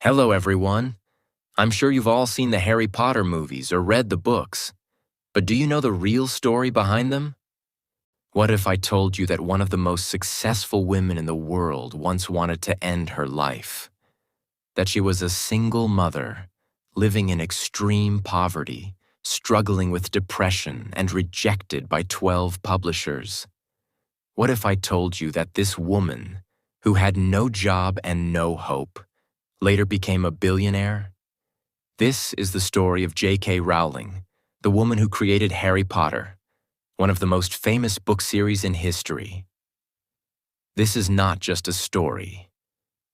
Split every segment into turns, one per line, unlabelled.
Hello, everyone. I'm sure you've all seen the Harry Potter movies or read the books, but do you know the real story behind them? What if I told you that one of the most successful women in the world once wanted to end her life? That she was a single mother, living in extreme poverty, struggling with depression, and rejected by 12 publishers? What if I told you that this woman, who had no job and no hope, later became a billionaire? This is the story of J.K. Rowling, the woman who created Harry Potter, one of the most famous book series in history. This is not just a story.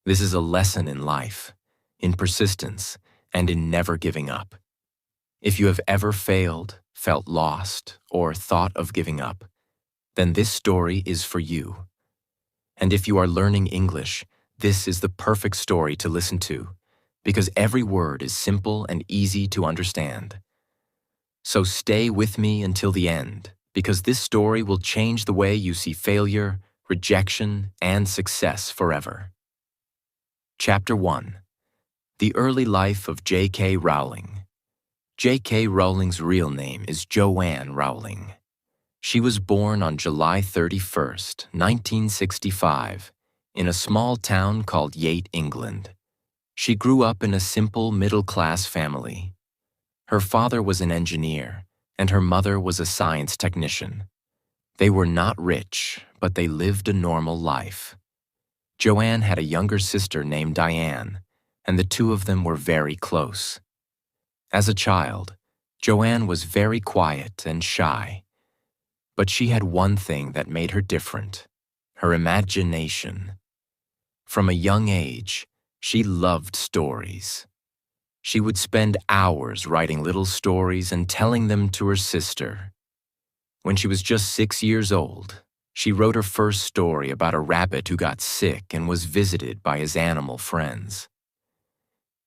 This is a lesson in life, in persistence, and in never giving up. If you have ever failed, felt lost, or thought of giving up, then this story is for you. And if you are learning English, this is the perfect story to listen to, because every word is simple and easy to understand. So stay with me until the end, because this story will change the way you see failure, rejection, and success forever. Chapter 1. The Early Life of J.K. Rowling. J.K. Rowling's real name is Joanne Rowling. She was born on July 31st, 1965, in a small town called Yate, England. She grew up in a simple middle-class family. Her father was an engineer, and her mother was a science technician. They were not rich, but they lived a normal life. Joanne had a younger sister named Diane, and the two of them were very close. As a child, Joanne was very quiet and shy. But she had one thing that made her different: her imagination. From a young age, she loved stories. She would spend hours writing little stories and telling them to her sister. When she was just 6 years old, she wrote her first story about a rabbit who got sick and was visited by his animal friends.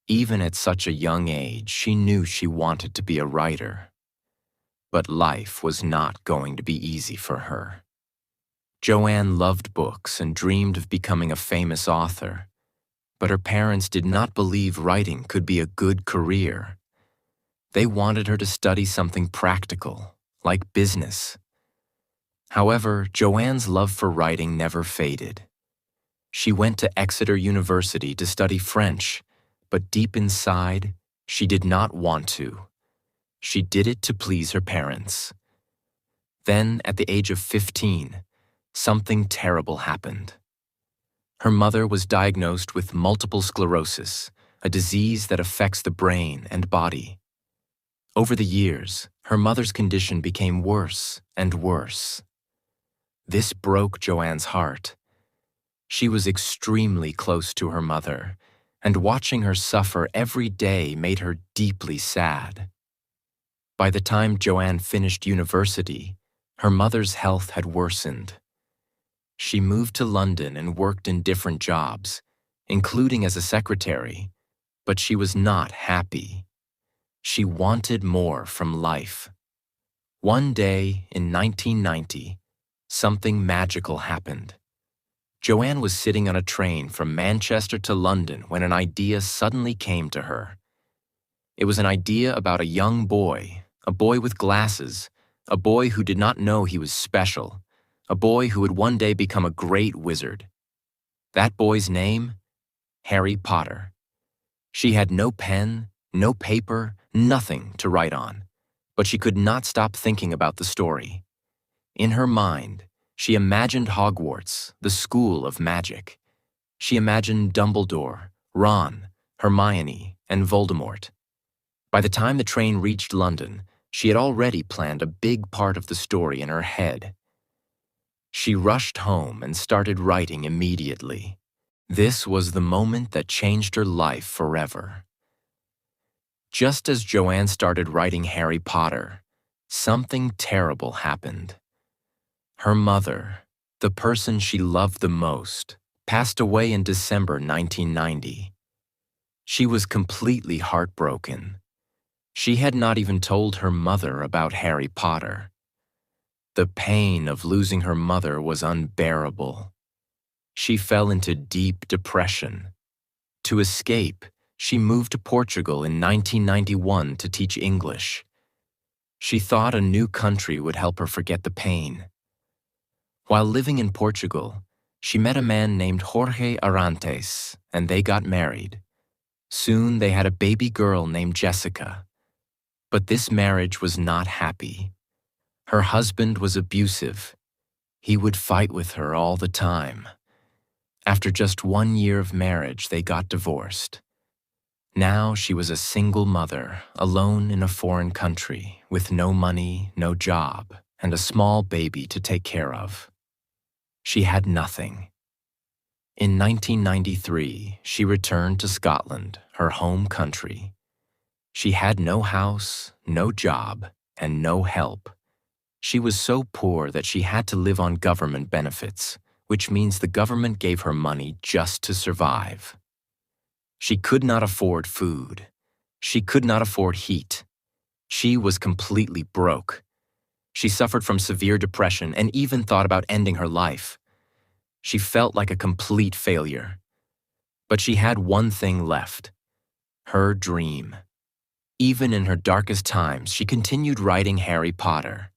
Even at such a young age, she knew she wanted to be a writer. But life was not going to be easy for her. Joanne loved books and dreamed of becoming a famous author. But her parents did not believe writing could be a good career. They wanted her to study something practical, like business. However, Joanne's love for writing never faded. She went to Exeter University to study French, but deep inside, she did not want to. She did it to please her parents. Then, at the age of 15, something terrible happened. Her mother was diagnosed with multiple sclerosis, a disease that affects the brain and body. Over the years, her mother's condition became worse and worse. This broke Joanne's heart. She was extremely close to her mother, and watching her suffer every day made her deeply sad. By the time Joanne finished university, her mother's health had worsened. She moved to London and worked in different jobs, including as a secretary, but she was not happy. She wanted more from life. One day in 1990, something magical happened. Joanne was sitting on a train from Manchester to London when an idea suddenly came to her. It was an idea about a young boy, a boy with glasses, a boy who did not know he was special, a boy who would one day become a great wizard. That boy's name? Harry Potter. She had no pen, no paper, nothing to write on, but she could not stop thinking about the story. In her mind, she imagined Hogwarts, the school of magic. She imagined Dumbledore, Ron, Hermione, and Voldemort. By the time the train reached London, she had already planned a big part of the story in her head. She rushed home and started writing immediately. This was the moment that changed her life forever. Just as Joanne started writing Harry Potter, something terrible happened. Her mother, the person she loved the most, passed away in December 1990. She was completely heartbroken. She had not even told her mother about Harry Potter. The pain of losing her mother was unbearable. She fell into deep depression. To escape, she moved to Portugal in 1991 to teach English. She thought a new country would help her forget the pain. While living in Portugal, she met a man named Jorge Arantes, and they got married. Soon they had a baby girl named Jessica. But this marriage was not happy. Her husband was abusive. He would fight with her all the time. After just 1 year of marriage, they got divorced. Now she was a single mother, alone in a foreign country, with no money, no job, and a small baby to take care of. She had nothing. In 1993, she returned to Scotland, her home country. She had no house, no job, and no help. She was so poor that she had to live on government benefits, which means the government gave her money just to survive. She could not afford food. She could not afford heat. She was completely broke. She suffered from severe depression and even thought about ending her life. She felt like a complete failure. But she had one thing left: her dream. Even in her darkest times, she continued writing Harry Potter.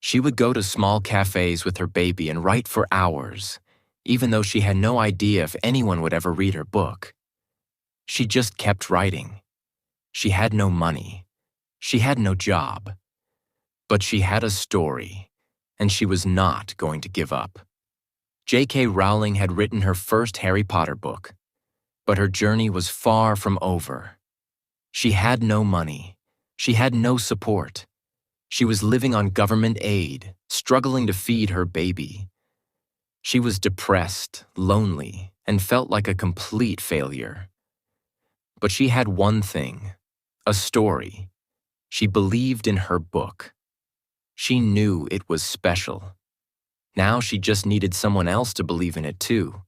She would go to small cafes with her baby and write for hours, even though she had no idea if anyone would ever read her book. She just kept writing. She had no money. She had no job. But she had a story, and she was not going to give up. J.K. Rowling had written her first Harry Potter book, but her journey was far from over. She had no money. She had no support. She was living on government aid, struggling to feed her baby. She was depressed, lonely, and felt like a complete failure. But she had one thing: a story. She believed in her book. She knew it was special. Now she just needed someone else to believe in it too.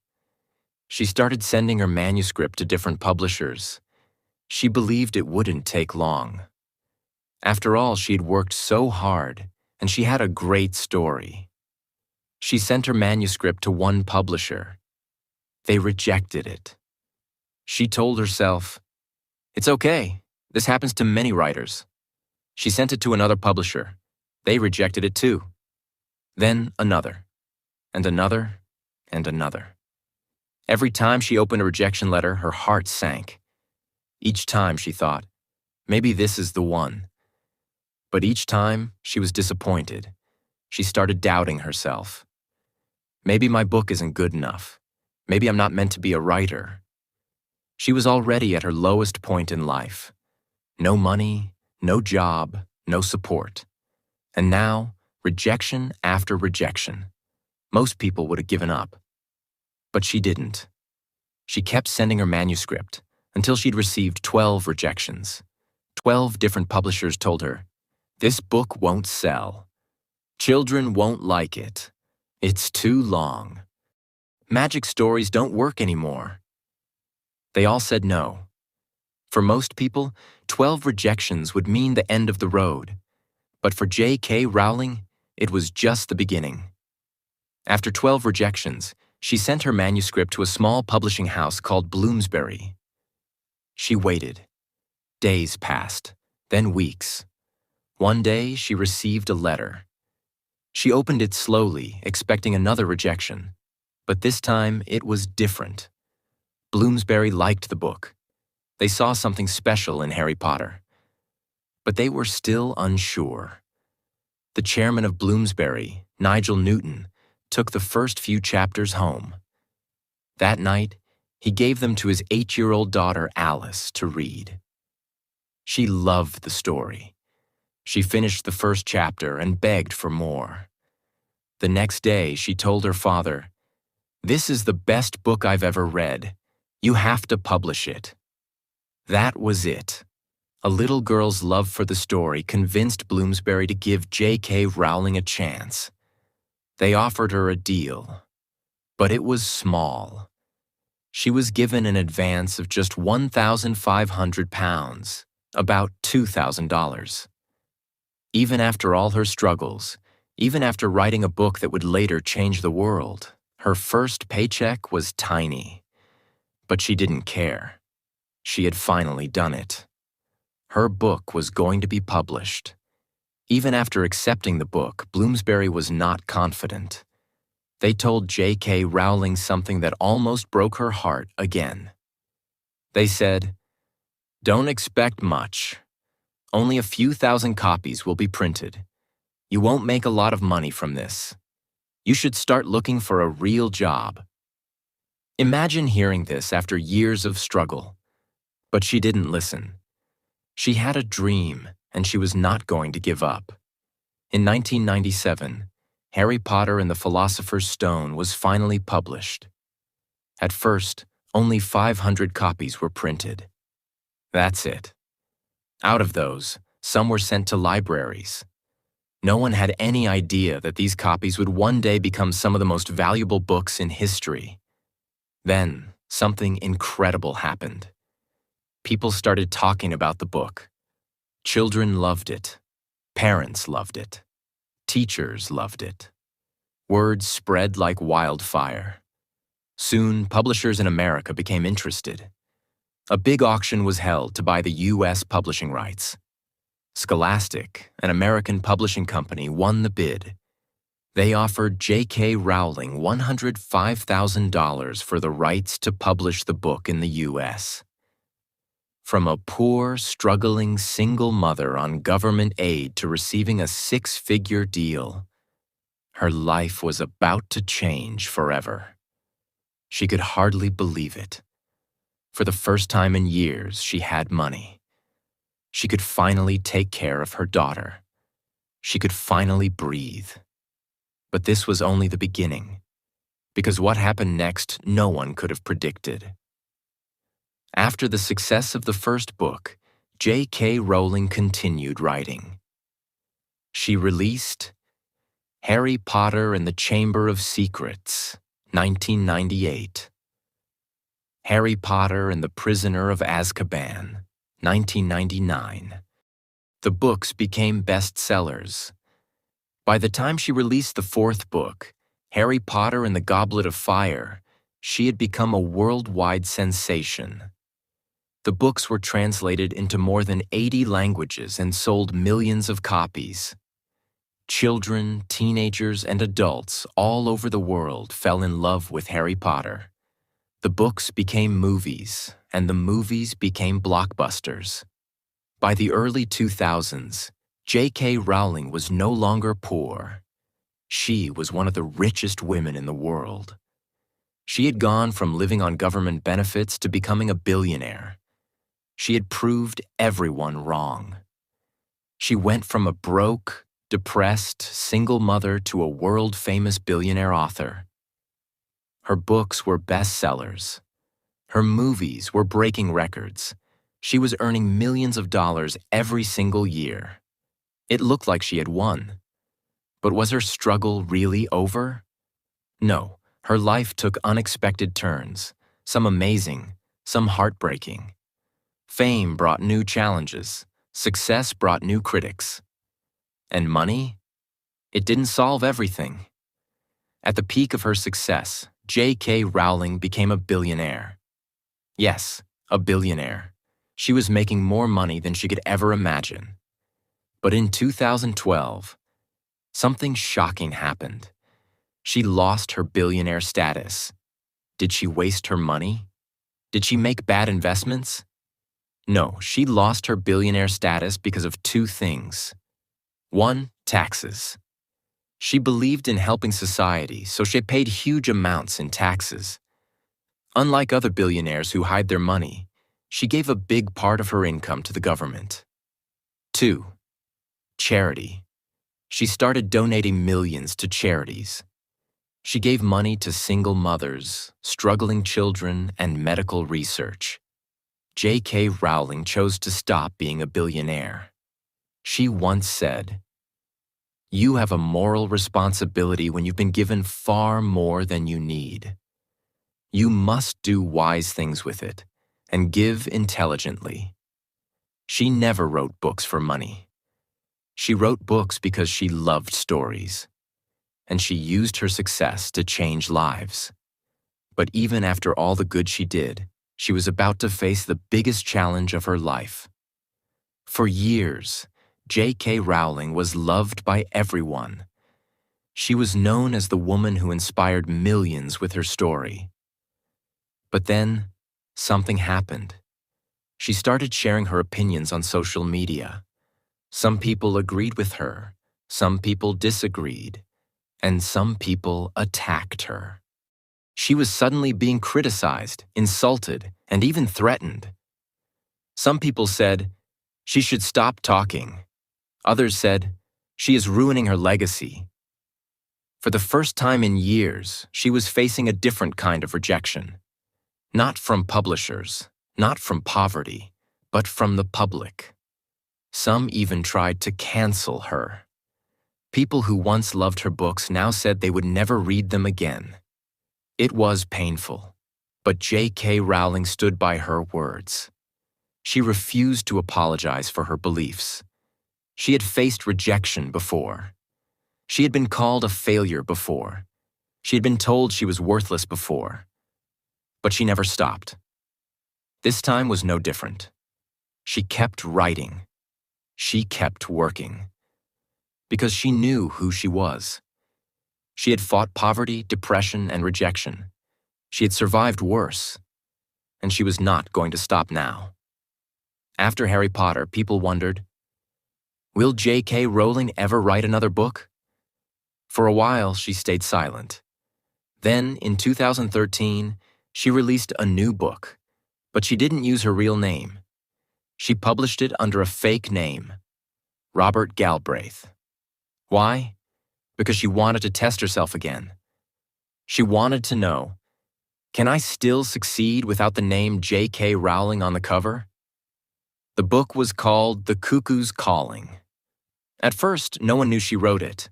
She started sending her manuscript to different publishers. She believed it wouldn't take long. After all, she had worked so hard, and she had a great story. She sent her manuscript to one publisher. They rejected it. She told herself, "It's okay. This happens to many writers." She sent it to another publisher. They rejected it too. Then another, and another, and another. Every time she opened a rejection letter, her heart sank. Each time she thought, maybe this is the one. But each time she was disappointed. She started doubting herself. Maybe my book isn't good enough. Maybe I'm not meant to be a writer. She was already at her lowest point in life. No money, no job, no support. And now, rejection after rejection. Most people would have given up. But she didn't. She kept sending her manuscript until she'd received 12 rejections. 12 different publishers told her, "This book won't sell. Children won't like it. It's too long. Magic stories don't work anymore." They all said no. For most people, 12 rejections would mean the end of the road. But for J.K. Rowling, it was just the beginning. After 12 rejections, she sent her manuscript to a small publishing house called Bloomsbury. She waited. Days passed, then weeks. One day, she received a letter. She opened it slowly, expecting another rejection. But this time, it was different. Bloomsbury liked the book. They saw something special in Harry Potter. But they were still unsure. The chairman of Bloomsbury, Nigel Newton, took the first few chapters home. That night, he gave them to his 8-year-old daughter, Alice, to read. She loved the story. She finished the first chapter and begged for more. The next day, she told her father, "This is the best book I've ever read. You have to publish it." That was it. A little girl's love for the story convinced Bloomsbury to give J.K. Rowling a chance. They offered her a deal, but it was small. She was given an advance of just £1,500, about $2,000. Even after all her struggles, even after writing a book that would later change the world, her first paycheck was tiny. But she didn't care. She had finally done it. Her book was going to be published. Even after accepting the book, Bloomsbury was not confident. They told J.K. Rowling something that almost broke her heart again. They said, "Don't expect much. Only a few thousand copies will be printed. You won't make a lot of money from this. You should start looking for a real job." Imagine hearing this after years of struggle. But she didn't listen. She had a dream, and she was not going to give up. In 1997, Harry Potter and the Philosopher's Stone was finally published. At first, only 500 copies were printed. That's it. Out of those, some were sent to libraries. No one had any idea that these copies would one day become some of the most valuable books in history. Then, something incredible happened. People started talking about the book. Children loved it. Parents loved it. Teachers loved it. Word spread like wildfire. Soon, publishers in America became interested. A big auction was held to buy the U.S. publishing rights. Scholastic, an American publishing company, won the bid. They offered J.K. Rowling $105,000 for the rights to publish the book in the U.S. From a poor, struggling single mother on government aid to receiving a six-figure deal, her life was about to change forever. She could hardly believe it. For the first time in years, she had money. She could finally take care of her daughter. She could finally breathe. But this was only the beginning, because what happened next no one could have predicted. After the success of the first book, J.K. Rowling continued writing. She released Harry Potter and the Chamber of Secrets, 1998. Harry Potter and the Prisoner of Azkaban, 1999. The books became bestsellers. By the time she released the fourth book, Harry Potter and the Goblet of Fire, she had become a worldwide sensation. The books were translated into more than 80 languages and sold millions of copies. Children, teenagers, and adults all over the world fell in love with Harry Potter. The books became movies, and the movies became blockbusters. By the early 2000s, J.K. Rowling was no longer poor. She was one of the richest women in the world. She had gone from living on government benefits to becoming a billionaire. She had proved everyone wrong. She went from a broke, depressed, single mother to a world-famous billionaire author. Her books were bestsellers. Her movies were breaking records. She was earning millions of dollars every single year. It looked like she had won. But was her struggle really over? No, her life took unexpected turns, some amazing, some heartbreaking. Fame brought new challenges. Success brought new critics. And money? It didn't solve everything. At the peak of her success, J.K. Rowling became a billionaire. Yes, a billionaire. She was making more money than she could ever imagine. But in 2012, something shocking happened. She lost her billionaire status. Did she waste her money? Did she make bad investments? No, she lost her billionaire status because of two things. One, taxes. She believed in helping society, so she paid huge amounts in taxes. Unlike other billionaires who hide their money, she gave a big part of her income to the government. 2. Charity. She started donating millions to charities. She gave money to single mothers, struggling children, and medical research. J.K. Rowling chose to stop being a billionaire. She once said, "You have a moral responsibility when you've been given far more than you need. You must do wise things with it and give intelligently." She never wrote books for money. She wrote books because she loved stories, and she used her success to change lives. But even after all the good she did, She was about to face the biggest challenge of her life. For years, J.K. Rowling was loved by everyone. She was known as the woman who inspired millions with her story. But then, something happened. She started sharing her opinions on social media. Some people agreed with her, some people disagreed, and some people attacked her. She was suddenly being criticized, insulted, and even threatened. Some people said, she should stop talking. Others said, she is ruining her legacy. For the first time in years, she was facing a different kind of rejection. Not from publishers, not from poverty, but from the public. Some even tried to cancel her. People who once loved her books now said they would never read them again. It was painful, but J.K. Rowling stood by her words. She refused to apologize for her beliefs. She had faced rejection before. She had been called a failure before. She had been told she was worthless before. But she never stopped. This time was no different. She kept writing. She kept working. Because she knew who she was. She had fought poverty, depression, and rejection. She had survived worse. And she was not going to stop now. After Harry Potter, people wondered, will J.K. Rowling ever write another book? For a while, she stayed silent. Then, in 2013, she released a new book, but she didn't use her real name. She published it under a fake name, Robert Galbraith. Why? Because she wanted to test herself again. She wanted to know, can I still succeed without the name J.K. Rowling on the cover? The book was called The Cuckoo's Calling. At first, no one knew she wrote it.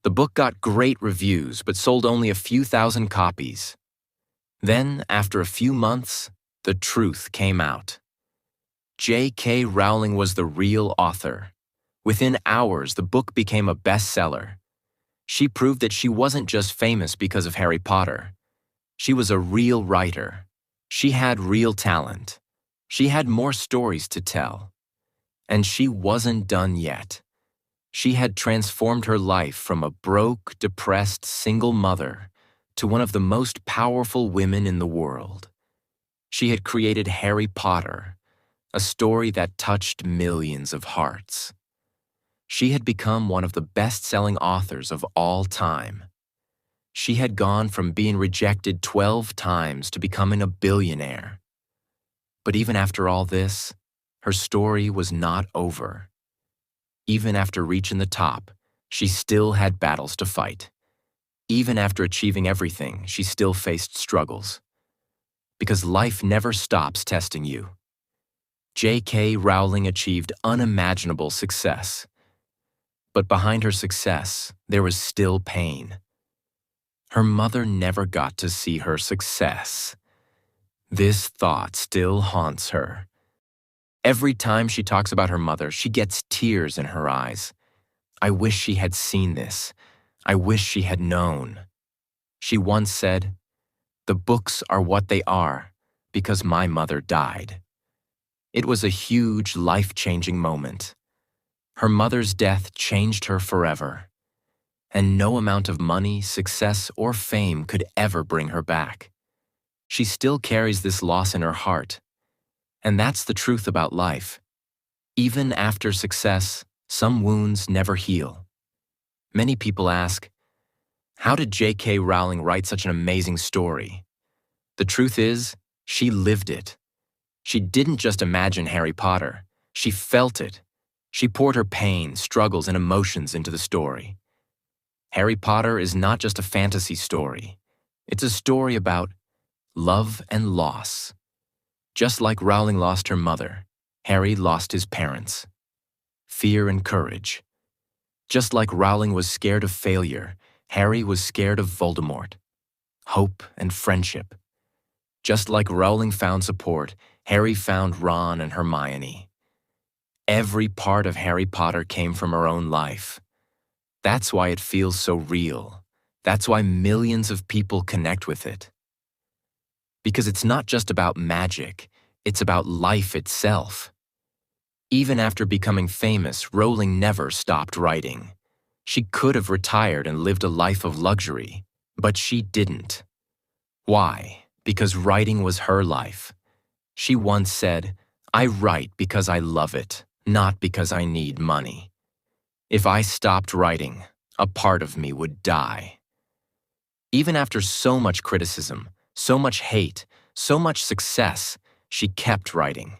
The book got great reviews, but sold only a few thousand copies. Then, after a few months, the truth came out. J.K. Rowling was the real author. Within hours, the book became a bestseller. She proved that she wasn't just famous because of Harry Potter. She was a real writer. She had real talent. She had more stories to tell. And she wasn't done yet. She had transformed her life from a broke, depressed, single mother to one of the most powerful women in the world. She had created Harry Potter, a story that touched millions of hearts. She had become one of the best-selling authors of all time. She had gone from being rejected 12 times to becoming a billionaire. But even after all this, her story was not over. Even after reaching the top, she still had battles to fight. Even after achieving everything, she still faced struggles. Because life never stops testing you. J.K. Rowling achieved unimaginable success. But behind her success, there was still pain. Her mother never got to see her success. This thought still haunts her. Every time she talks about her mother, she gets tears in her eyes. I wish she had seen this. I wish she had known. She once said, "The books are what they are because my mother died." It was a huge, life-changing moment. Her mother's death changed her forever. And no amount of money, success, or fame could ever bring her back. She still carries this loss in her heart. And that's the truth about life. Even after success, some wounds never heal. Many people ask, how did J.K. Rowling write such an amazing story? The truth is, she lived it. She didn't just imagine Harry Potter. She felt it. She poured her pain, struggles, and emotions into the story. Harry Potter is not just a fantasy story. It's a story about love and loss. Just like Rowling lost her mother, Harry lost his parents. Fear and courage. Just like Rowling was scared of failure, Harry was scared of Voldemort. Hope and friendship. Just like Rowling found support, Harry found Ron and Hermione. Every part of Harry Potter came from her own life. That's why it feels so real. That's why millions of people connect with it. Because it's not just about magic, it's about life itself. Even after becoming famous, Rowling never stopped writing. She could have retired and lived a life of luxury, but she didn't. Why? Because writing was her life. She once said, "I write because I love it, not because I need money. If I stopped writing, a part of me would die." Even after so much criticism, so much hate, so much success, she kept writing.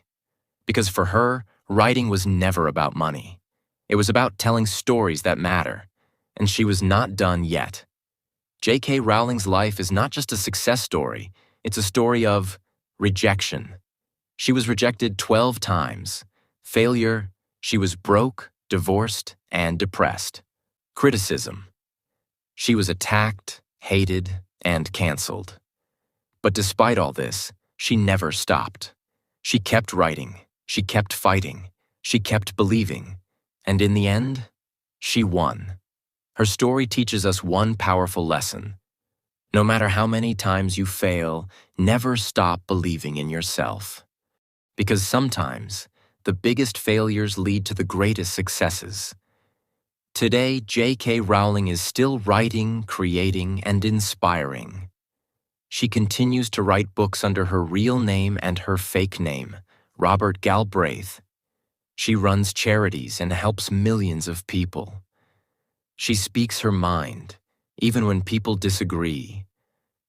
Because for her, writing was never about money. It was about telling stories that matter, and she was not done yet. J.K. Rowling's life is not just a success story, it's a story of rejection. She was rejected 12 times. Failure, she was broke, divorced, and depressed. Criticism. She was attacked, hated, and canceled. But despite all this, she never stopped. She kept writing, she kept fighting, she kept believing, and in the end, she won. Her story teaches us one powerful lesson. No matter how many times you fail, never stop believing in yourself. Because sometimes, the biggest failures lead to the greatest successes. Today, J.K. Rowling is still writing, creating, and inspiring. She continues to write books under her real name and her fake name, Robert Galbraith. She runs charities and helps millions of people. She speaks her mind, even when people disagree.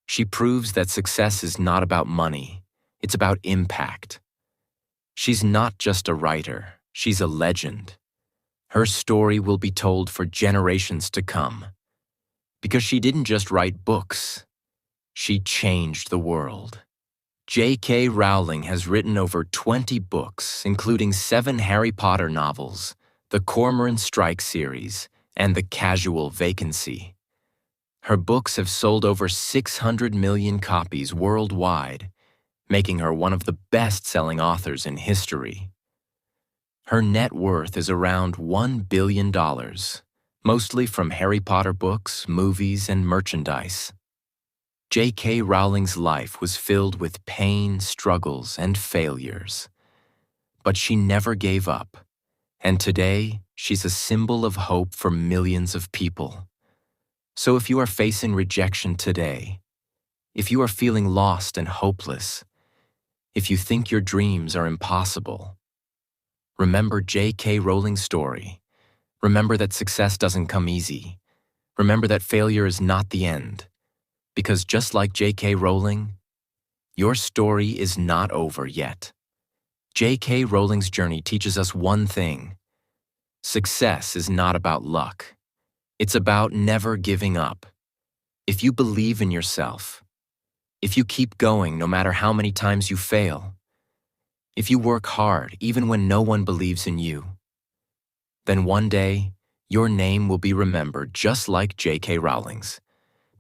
She proves that success is not about money, it's about impact. She's not just a writer, she's a legend. Her story will be told for generations to come. Because she didn't just write books, she changed the world. J.K. Rowling has written over 20 books, including 7 Harry Potter novels, the Cormoran Strike series, and The Casual Vacancy. Her books have sold over 600 million copies worldwide, making her one of the best-selling authors in history. Her net worth is around $1 billion, mostly from Harry Potter books, movies, and merchandise. J.K. Rowling's life was filled with pain, struggles, and failures. But she never gave up, and today she's a symbol of hope for millions of people. So if you are facing rejection today, if you are feeling lost and hopeless, if you think your dreams are impossible, remember J.K. Rowling's story. Remember that success doesn't come easy. Remember that failure is not the end. Because just like J.K. Rowling, your story is not over yet. J.K. Rowling's journey teaches us one thing. Success is not about luck. It's about never giving up. If you believe in yourself, if you keep going no matter how many times you fail, if you work hard even when no one believes in you, then one day your name will be remembered just like J.K. Rowling's.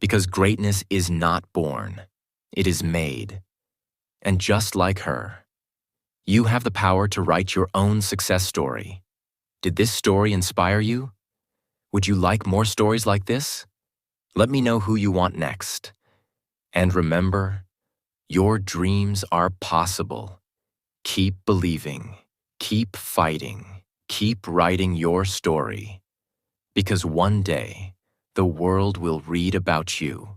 Because greatness is not born, it is made. And just like her, you have the power to write your own success story. Did this story inspire you? Would you like more stories like this? Let me know who you want next. And remember, your dreams are possible. Keep believing, keep fighting, keep writing your story. Because one day, the world will read about you.